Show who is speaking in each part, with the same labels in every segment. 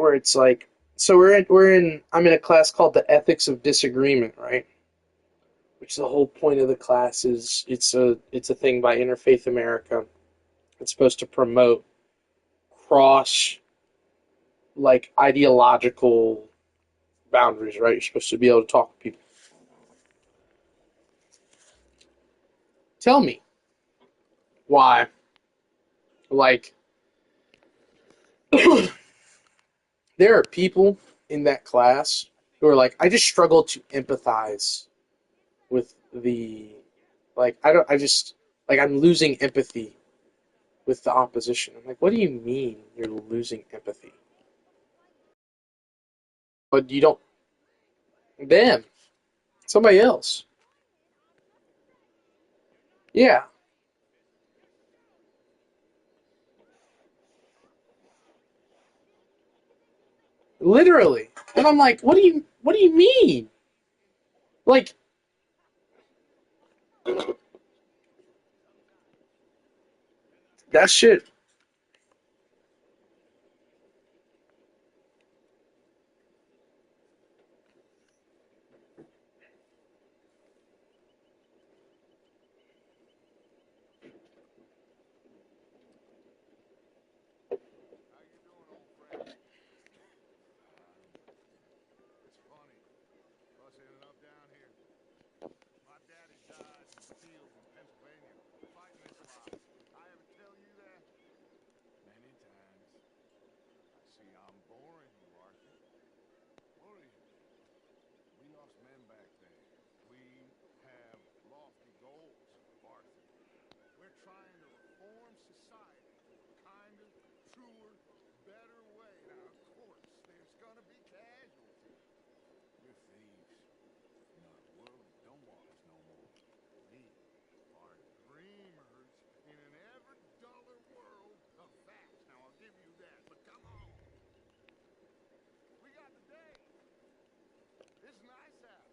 Speaker 1: where it's like, so I'm in a class called the Ethics of Disagreement, right? Which the whole point of the class is it's a thing by Interfaith America. It's supposed to promote cross like ideological boundaries, right? You're supposed to be able to talk to people. Tell me why, like, there are people in that class who are like, I just struggle to empathize with I don't, I just, like, I'm losing empathy with the opposition. I'm like, what do you mean you're losing empathy? But you don't, them, somebody else. Yeah, literally. And I'm like, what do you mean? Like, that shit.
Speaker 2: It's funny. Us ended up down here. My daddy died in the field in Pennsylvania, fighting this lot. I ever tell you that? Many times. I see I'm boring you, Arthur. What are you? We lost men back there. We have lofty goals, Arthur. We're trying to reform society to a kinder, truer, better way. Now, of course, there's gonna be casualties. We're thieves. In a world that don't want us no more. We are dreamers in an ever duller world of facts. Now, I'll give you that, but come on. We got the day. It's nice out.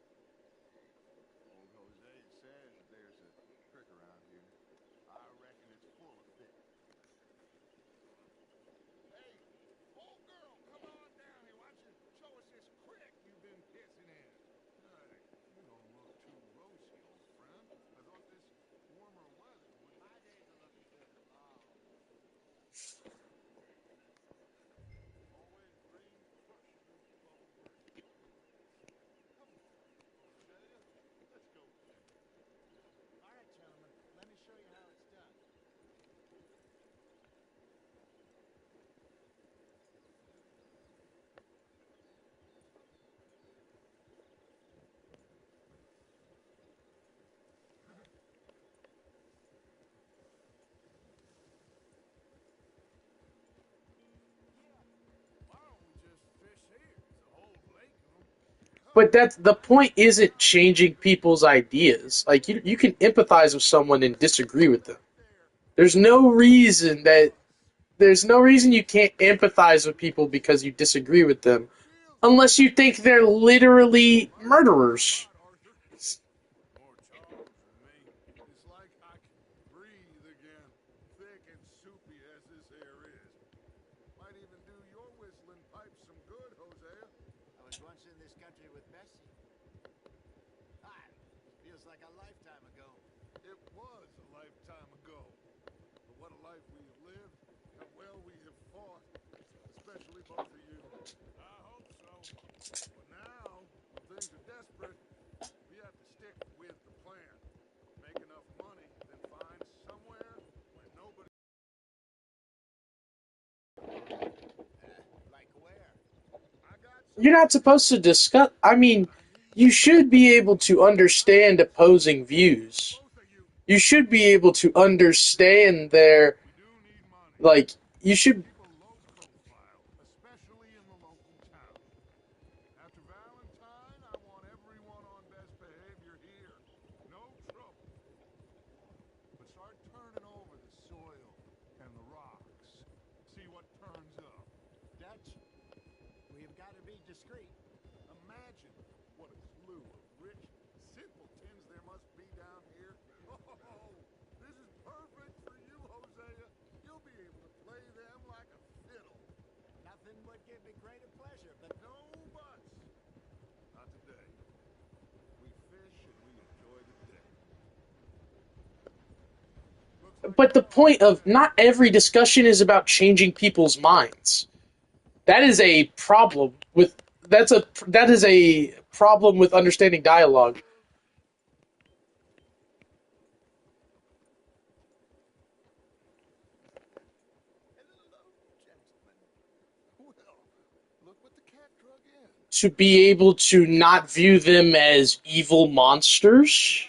Speaker 2: Old Jose says there's a trick around here. I reckon it's full of fish. Hey, old girl, come on down here. Why don't you show us this crick you've been pissing in? Hey, you don't look too rosy, old friend. I thought this warmer weather would... My days are looking good tomorrow. Always rain crushing those bubble bursts. Come on, Hosea. Let's go fishing.
Speaker 3: All right, gentlemen, let me show you how it's done.
Speaker 2: Why don't we just fish here? There's a whole lake of them. Come
Speaker 1: But
Speaker 2: on.
Speaker 1: that's the point. Isn't changing people's ideas. Like, you can empathize with someone and disagree with them.
Speaker 2: Right there.
Speaker 1: There's no reason that
Speaker 2: Us.
Speaker 1: there's no reason you can't empathize with people because you disagree with them,
Speaker 2: Feels
Speaker 1: unless
Speaker 2: good.
Speaker 1: you think they're literally
Speaker 2: Like the way you're
Speaker 1: murderers.
Speaker 2: hot, Arthur. More Charles than me. It's like I can breathe again. Thick and soupy as this air is. Might even do your whistling pipes some good, Hosea.
Speaker 3: I was once in this country with Bessie. God, feels like a lifetime ago.
Speaker 2: It was a lifetime ago. But what a life we have lived. How well we have fought. Especially both of you. I hope so. But now, when things are desperate, we have to stick with the plan. Make enough money, then find somewhere where nobody...
Speaker 3: Like where?
Speaker 2: I got
Speaker 1: You're
Speaker 2: something
Speaker 1: not
Speaker 2: for you.
Speaker 1: supposed to discuss. I mean,
Speaker 2: I need
Speaker 1: you should be able to
Speaker 2: now.
Speaker 1: understand opposing views.
Speaker 2: Both of you.
Speaker 1: You should be able to understand their,
Speaker 2: We do need money.
Speaker 1: like, you should.
Speaker 2: Keep a low profile, especially in the local town. After Valentine, I want everyone on best behavior here. No trouble. But start turning over the soil and the rocks. See what turns up.
Speaker 3: Dutch, we've got to be discreet.
Speaker 2: Imagine what a slew of rich simpletons there must be down here. Oh, this is perfect for you, Hosea. You'll be able to play them like a fiddle.
Speaker 3: Nothing would give me greater pleasure, but
Speaker 2: No buts. Not today. We fish and we enjoy the day. Looks like
Speaker 1: But the point of not every discussion is about changing people's minds. That is a problem with that is a problem with understanding dialogue.
Speaker 2: hello, gentlemen. Well, look what the cat drug in.
Speaker 1: To be able to not view them as evil monsters,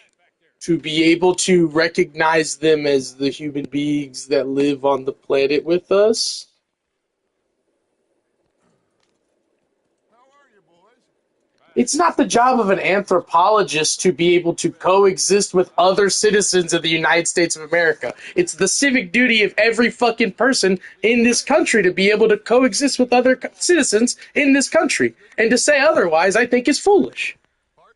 Speaker 1: to be able to recognize them as the human beings that live on the planet with us.
Speaker 2: How are you, boys?
Speaker 1: It's not the job of an anthropologist to be able to coexist with other citizens of the United States of America. It's the civic duty of every fucking person in this country to be able to coexist with other citizens in this country. And to say otherwise, I think is foolish.
Speaker 2: Partly.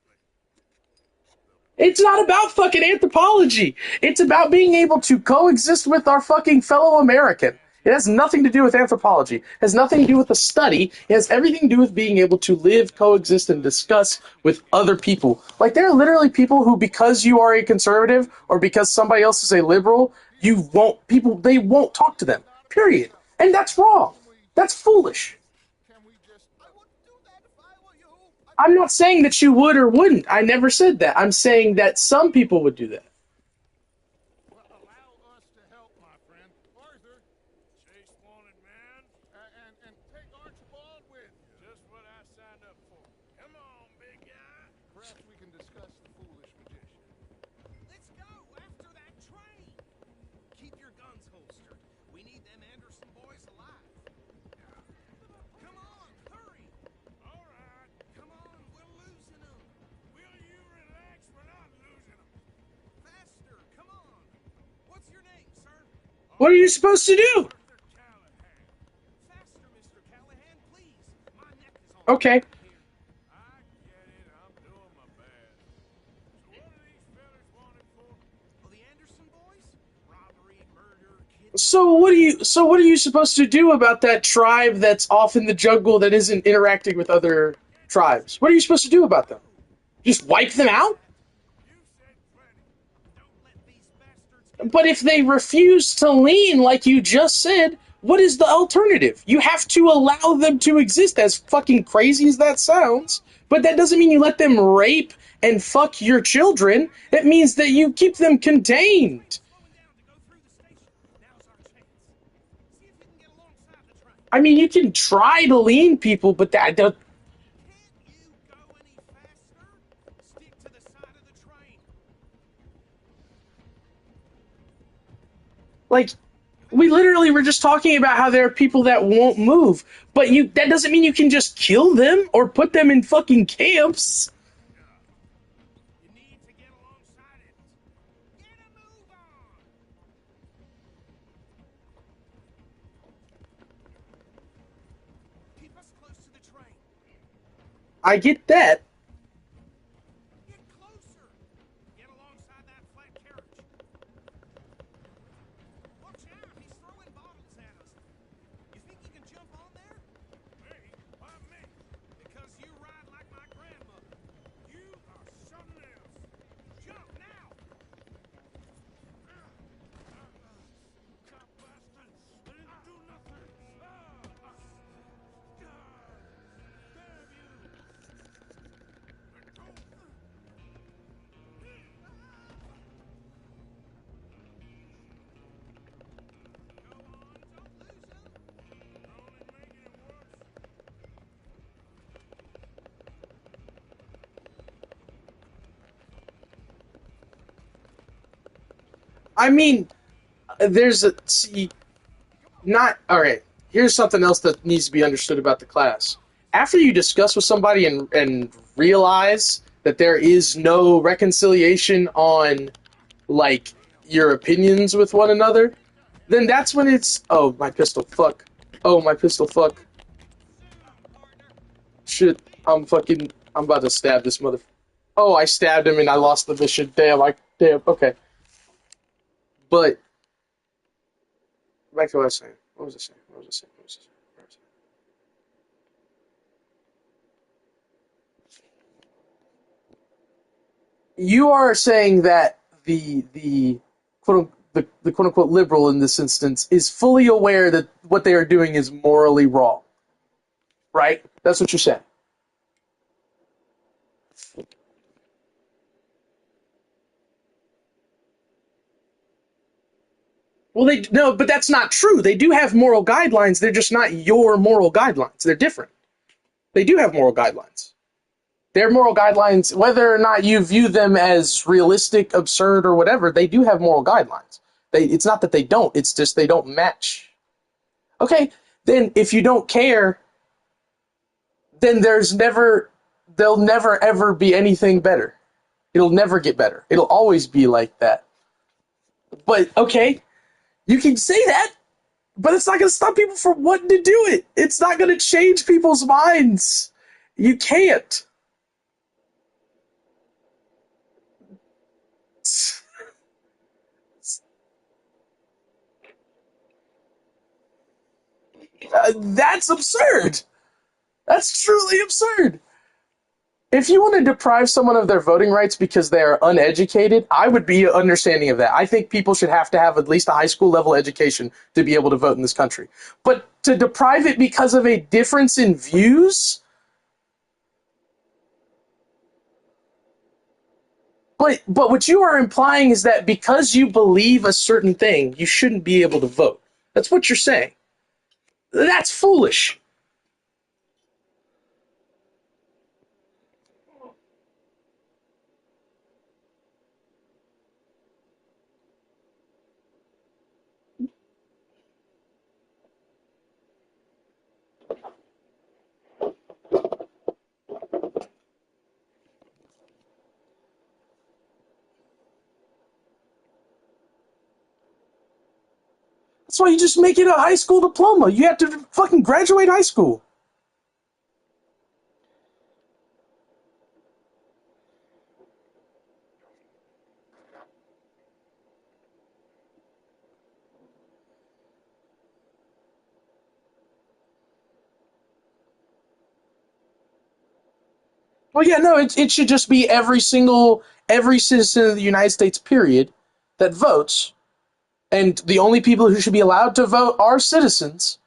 Speaker 1: It's not about fucking anthropology. It's about being able to coexist with our fucking fellow American. It has nothing to do with anthropology. It has nothing to do with the study. It has everything to do with being able to live, coexist, and discuss with other people. Like, there are literally people who, because you are a conservative or because somebody else is a liberal, they won't talk to them. Period. And that's wrong. That's foolish.
Speaker 2: Can we just... I wouldn't do that if I were you.
Speaker 1: I'm not saying that you would or wouldn't. I never said that. I'm saying that some people would do that.
Speaker 2: Well, allow us to help, my friend. Arthur. Chase wanted, man. And take Archibald with you. Just what I signed up for. Come on, big guy. Perhaps we can discuss the foolish magician.
Speaker 4: Let's go after that train. Keep your guns holstered. We need them Anderson boys alive. Come on, hurry.
Speaker 2: All right.
Speaker 4: Come on, we're losing them.
Speaker 2: Will you relax? We're not losing them.
Speaker 4: Faster, come on. What's your name, sir?
Speaker 1: What are you supposed to do?
Speaker 2: Arthur Callahan.
Speaker 4: Faster, Mr. Callahan, please. My neck is on
Speaker 1: Okay.
Speaker 4: fire here.
Speaker 2: I get it. I'm doing my best. So what are these fellas wanted for?
Speaker 4: Oh, the Anderson boys? Robbery, murder, kidnapping.
Speaker 1: So what are you supposed to do about that tribe that's off in the jungle that isn't interacting with other tribes? What are you supposed to do about them? Just wipe them out?
Speaker 2: You said plenty.
Speaker 4: Don't let these bastards.
Speaker 1: But if they refuse to lean like you just said, what is the alternative? You have to allow them to exist, as fucking crazy as that sounds. But that doesn't mean you let them rape and fuck your children. It means that you keep them contained.
Speaker 4: Slowing down to go through the station. Now's our chance. See if you can get alongside the train.
Speaker 1: I mean, you can try to lean people, but that
Speaker 4: Can't you go any faster? Stick to the side of the train.
Speaker 1: like we literally were just talking about how there are people that won't move, but that doesn't mean you can just kill them or put them in fucking camps.
Speaker 4: You need to get alongside it. Get a move on. Keep us close to the train.
Speaker 1: I get that.
Speaker 4: Get closer. Get alongside that flat carriage. Watch out, he's throwing bottles at us. You think you can jump on there?
Speaker 2: Me? Why me?
Speaker 4: Because you ride like my grandmother.
Speaker 2: You are something else.
Speaker 4: Jump now.
Speaker 2: Cop bastard! I didn't do nothing! God! Damn you! Let go!
Speaker 4: Go on, don't lose him.
Speaker 2: You're only making it worse.
Speaker 1: I mean, there's a see, not all right. Here's something else that needs to be understood about the class. After you discuss with somebody and realize that there is no reconciliation on like your opinions with one another, then that's when it's my pistol, fuck. Oh, my pistol, fuck. Shit, I'm about to stab this mother. Oh, I stabbed him and I lost the mission. Damn, okay. But back to what I was saying. What was I saying? Where was I? You are saying that the the quote unquote liberal in this instance is fully aware that what they are doing is morally wrong, right? That's what you're saying. Well, they no, but that's not true. They do have moral guidelines. They're just not your moral guidelines. They're different. They do have moral guidelines. Their moral guidelines, whether or not you view them as realistic, absurd, or whatever, they do have moral guidelines. It's not that they don't. It's just they don't match. Okay, then if you don't care, then there'll never ever be anything better. It'll never get better. It'll always be like that. But okay, you can say that, but it's not going to stop people from wanting to do it. It's not going to change people's minds. You can't. That's absurd. That's truly absurd. If you want to deprive someone of their voting rights because they are uneducated, I would be understanding of that. I think people should have to have at least a high school level education to be able to vote in this country. But to deprive it because of a difference in views, but what you are implying is that because you believe a certain thing, you shouldn't be able to vote. That's what you're saying. That's foolish. That's why you just make it a high school diploma. You have to fucking graduate high school. Well, yeah, no, it should just be every citizen of the United States, period, that votes, and the only people who should be allowed to vote are citizens.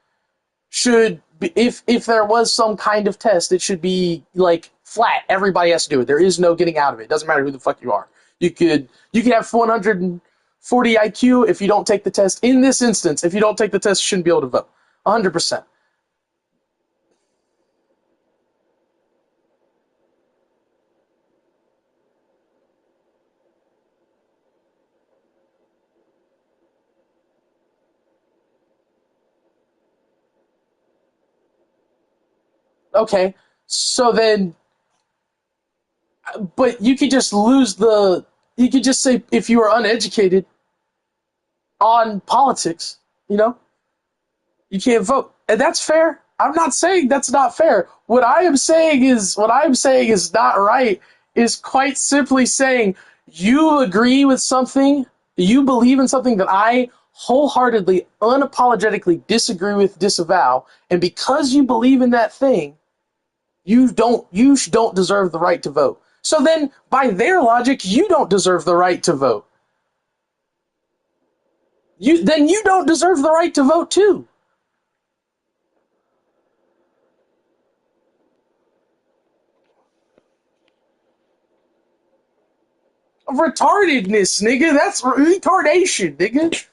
Speaker 1: Should be, if there was some kind of test, it should be like flat. Everybody has to do it. There is no getting out of it. It doesn't matter who the fuck you are. You could have 140 IQ if you don't take the test. In this instance, if you don't take the test, you shouldn't be able to vote. 100%. Okay, so then, but you could just lose the. You could just say if you are uneducated on politics, you know, you can't vote, and that's fair. I'm not saying that's not fair. What I am saying is not right. Is quite simply saying you agree with something, you believe in something that I wholeheartedly, unapologetically disagree with, disavow, and because you believe in that thing, you don't deserve the right to vote. So then, by their logic, you don't deserve the right to vote. You don't deserve the right to vote too. Retardedness, nigga. That's retardation, nigga.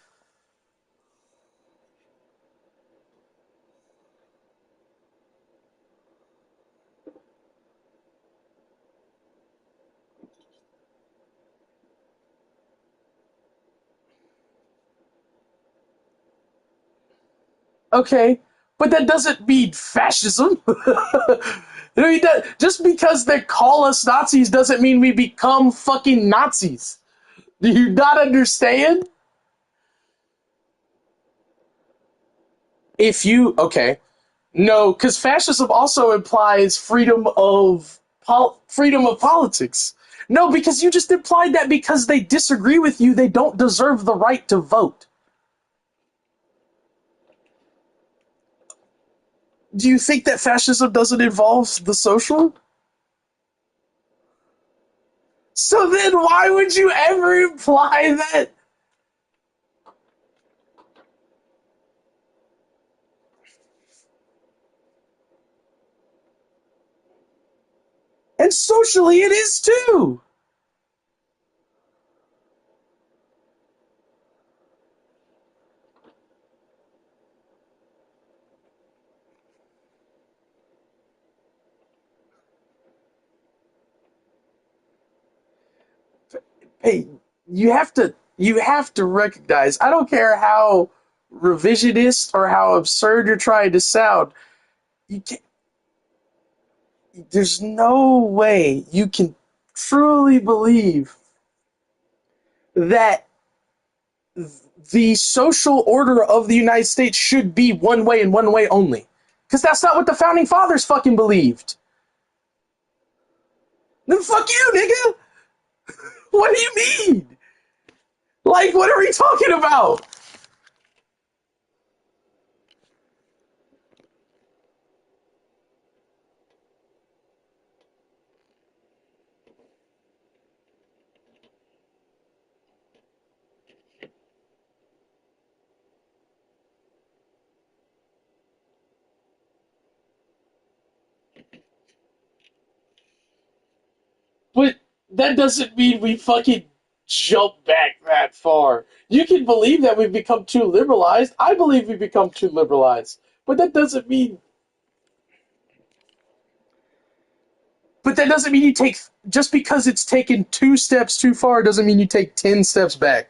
Speaker 1: Okay, but that doesn't mean fascism. I mean, just because they call us Nazis doesn't mean we become fucking Nazis. Do you not understand? If you okay, no, because fascism also implies freedom of politics. No, because you just implied that because they disagree with you, they don't deserve the right to vote. Do you think that fascism doesn't involve the social? So then why would you ever imply that? And socially, it is too. Hey, you have to recognize. I don't care how revisionist or how absurd you're trying to sound. You can There's no way you can truly believe that the social order of the United States should be one way and one way only. Because that's not what the founding fathers fucking believed. Then fuck you, nigga. What do you mean? Like, what are we talking about? But that doesn't mean we fucking jump back that far. You can believe that we've become too liberalized. I believe we've become too liberalized. But that doesn't mean you take, just because it's taken 2 steps too far doesn't mean you take 10 steps back.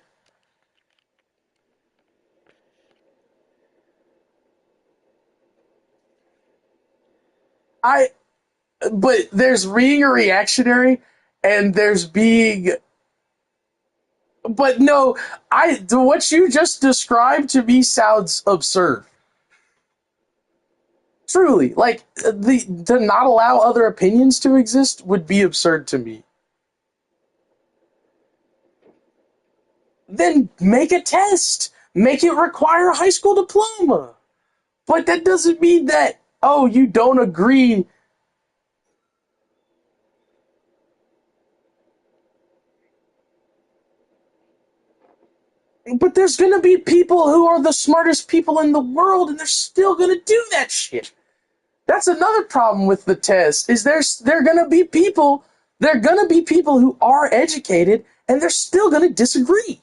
Speaker 1: I but there's being a reactionary and there's being, but no, I what you just described to me sounds absurd. Truly, like, the to not allow other opinions to exist would be absurd to me. Then make a test. Make it require a high school diploma. But that doesn't mean that, oh, you don't agree. But there's gonna be people who are the smartest people in the world, and they're still gonna do that shit. That's another problem with the test. Is there gonna be people? There are gonna be people who are educated, and they're still gonna disagree.